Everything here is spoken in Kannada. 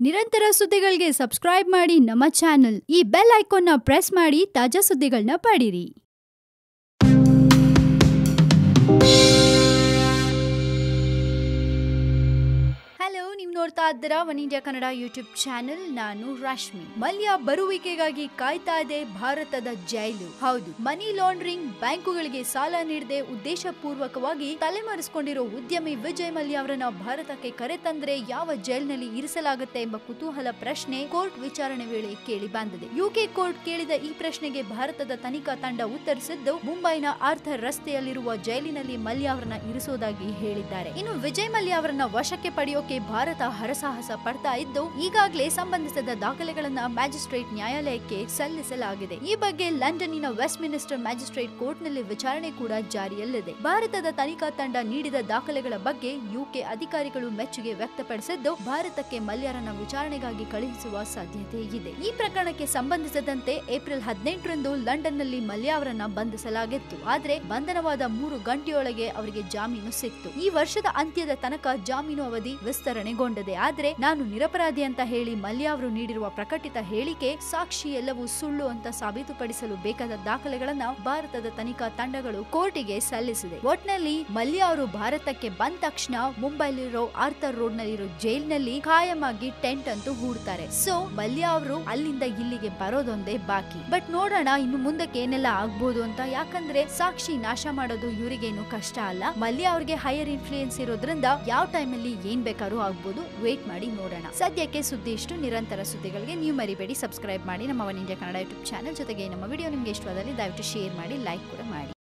ನಿರಂತರ ಸುದ್ದಿಗಳಿಗೆ ಸಬ್ಸ್ಕ್ರೈಬ್ ಮಾಡಿ ನಮ್ಮ ಚಾನೆಲ್. ಈ ಬೆಲ್ ಐಕಾನ್ ನ ಪ್ರೆಸ್ ಮಾಡಿ ತಾಜಾ ಸುದ್ದಿಗಳನ್ನ ಪಡೀರಿ. ಹಲೋ, ನೀವು ನೋಡ್ತಾ ಇದ್ದೀರಾ one India Kannada YouTube channel. ನಾನು ರಶ್ಮಿ. ಮಲ್ಯ ಬರುವಿಕೆಗಾಗಿ ಕಾಯ್ತಾ ಇದೆ ಭಾರತದ ಜೈಲು. ಹೌದು, ಮನಿ ಲಾಂಡ್ರಿಂಗ್, ಬ್ಯಾಂಕುಗಳಿಗೆ ಸಾಲ ನೀಡದೆ ಉದ್ದೇಶಪೂರ್ವಕವಾಗಿ ತಲೆಮರೆಸಿಕೊಂಡಿರೋ ಉದ್ಯಮಿ ವಿಜಯ್ ಮಲ್ಯ ಅವರನ್ನ ಭಾರತಕ್ಕೆ ಕರೆತಂದ್ರೆ ಯಾವ ಜೈಲಿನಲ್ಲಿ ಇರಿಸಲಾಗುತ್ತೆ ಎಂಬ ಕುತೂಹಲ ಪ್ರಶ್ನೆ ಕೋರ್ಟ್ ವಿಚಾರಣೆ ವೇಳೆ ಕೇಳಿ ಬಂದಿದೆ. ಯುಕೆ ಕೋರ್ಟ್ ಕೇಳಿದ ಈ ಪ್ರಶ್ನೆಗೆ ಭಾರತದ ತನಿಖಾ ತಂಡ ಉತ್ತರಿಸಿದ್ದು, ಮುಂಬೈನ ಆರ್ಥರ್ ರಸ್ತೆಯಲ್ಲಿರುವ ಜೈಲಿನಲ್ಲಿ ಮಲ್ಯ ಅವರನ್ನ ಇರಿಸೋದಾಗಿ ಹೇಳಿದ್ದಾರೆ. ಇನ್ನು ವಿಜಯ್ ಮಲ್ಯ ಅವರನ್ನ ವಶಕ್ಕೆ ಪಡೆಯೋಕೆ ಭಾರತ ಹರಸಾಹಸ ಪಡ್ತಾ ಇದ್ದು, ಈಗಾಗಲೇ ಸಂಬಂಧಿಸಿದ ದಾಖಲೆಗಳನ್ನ ಮ್ಯಾಜಿಸ್ಟ್ರೇಟ್ ನ್ಯಾಯಾಲಯಕ್ಕೆ ಸಲ್ಲಿಸಲಾಗಿದೆ. ಈ ಬಗ್ಗೆ ಲಂಡನ್ನಿನ ವೆಸ್ಟ್ ಮಿನಿಸ್ಟರ್ ಮ್ಯಾಜಿಸ್ಟ್ರೇಟ್ ಕೋರ್ಟ್ ನಲ್ಲಿ ವಿಚಾರಣೆ ಕೂಡ ಜಾರಿಯಲ್ಲಿದೆ. ಭಾರತದ ತನಿಖಾ ತಂಡ ನೀಡಿದ ದಾಖಲೆಗಳ ಬಗ್ಗೆ ಯುಕೆ ಅಧಿಕಾರಿಗಳು ಮೆಚ್ಚುಗೆ ವ್ಯಕ್ತಪಡಿಸಿದ್ದು, ಭಾರತಕ್ಕೆ ಮಲ್ಯರನ್ನ ವಿಚಾರಣೆಗಾಗಿ ಕಳುಹಿಸುವ ಸಾಧ್ಯತೆ ಇದೆ. ಈ ಪ್ರಕರಣಕ್ಕೆ ಸಂಬಂಧಿಸಿದಂತೆ ಏಪ್ರಿಲ್ 18ರಂದು ಲಂಡನ್ ನಲ್ಲಿ ಮಲ್ಯ ಅವರನ್ನ ಬಂಧಿಸಲಾಗಿತ್ತು. ಆದ್ರೆ ಬಂಧನವಾದ 3 ಗಂಟೆಯೊಳಗೆ ಅವರಿಗೆ ಜಾಮೀನು ಸಿಕ್ತು. ಈ ವರ್ಷದ ಅಂತ್ಯದ ತನಕ ಜಾಮೀನು ಅವಧಿ ವಿಸ್ತರಣೆಗೊಂಡಿದೆ. ಆದ್ರೆ ನಾನು ನಿರಪರಾಧಿ ಅಂತ ಹೇಳಿ ಮಲ್ಯ ಅವರು ನೀಡಿರುವ ಪ್ರಕಟಿತ ಹೇಳಿಕೆ ಸಾಕ್ಷಿ ಎಲ್ಲವೂ ಸುಳ್ಳು ಅಂತ ಸಾಬೀತುಪಡಿಸಲು ಬೇಕಾದ ದಾಖಲೆಗಳನ್ನ ಭಾರತದ ತನಿಖಾ ತಂಡಗಳು ಕೋರ್ಟಿಗೆ ಸಲ್ಲಿಸಿದೆ. ಒಟ್ನಲ್ಲಿ ಮಲ್ಯ ಅವರು ಭಾರತಕ್ಕೆ ಬಂದ ತಕ್ಷಣ ಮುಂಬೈಲಿರೋ ಆರ್ಥರ್ ರೋಡ್ ನಲ್ಲಿರೋ ಜೈಲಿನಲ್ಲಿ ಖಾಯಂ ಆಗಿ ಟೆಂಟ್ ಅಂತೂ ಹೂಡ್ತಾರೆ. ಸೊ ಮಲ್ಯ ಅವರು ಅಲ್ಲಿಂದ ಇಲ್ಲಿಗೆ ಬರೋದೊಂದೇ ಬಾಕಿ. ಬಟ್ ನೋಡೋಣ ಇನ್ನು ಮುಂದಕ್ಕೆ ಏನೆಲ್ಲ ಆಗ್ಬೋದು ಅಂತ. ಯಾಕಂದ್ರೆ ಸಾಕ್ಷಿ ನಾಶ ಮಾಡೋದು ಇವರಿಗೇನು ಕಷ್ಟ ಅಲ್ಲ. ಮಲ್ಯ ಅವ್ರಿಗೆ ಹೈಯರ್ ಇನ್ಫ್ಲೂಯೆನ್ಸ್ ಇರೋದ್ರಿಂದ ಯಾವ ಟೈಮಲ್ಲಿ ಏನ್ ಬೇಕಾದ್ರೂ ಆಗ್ಬೋದು. ವೇಟ್ ಮಾಡಿ ನೋಡೋಣ. ಸದ್ಯಕ್ಕೆ ಸುದ್ದಿ ಇಷ್ಟು. ನಿರಂತರ ಸುದ್ದಿಗಳಿಗೆ ನೀವು ಮರಿಬೇಡಿ ಸಬ್ಸ್ಕ್ರೈಬ್ ಮಾಡಿ ನಮ್ಮ one India Kannada YouTube channel. ಜೊತೆಗೆ ನಮ್ಮ ವಿಡಿಯೋ ನಿಮ್ಗೆ ಇಷ್ಟವಾದಲ್ಲಿ ದಯವಿಟ್ಟು ಶೇರ್ ಮಾಡಿ, ಲೈಕ್ ಕೂಡ ಮಾಡಿ.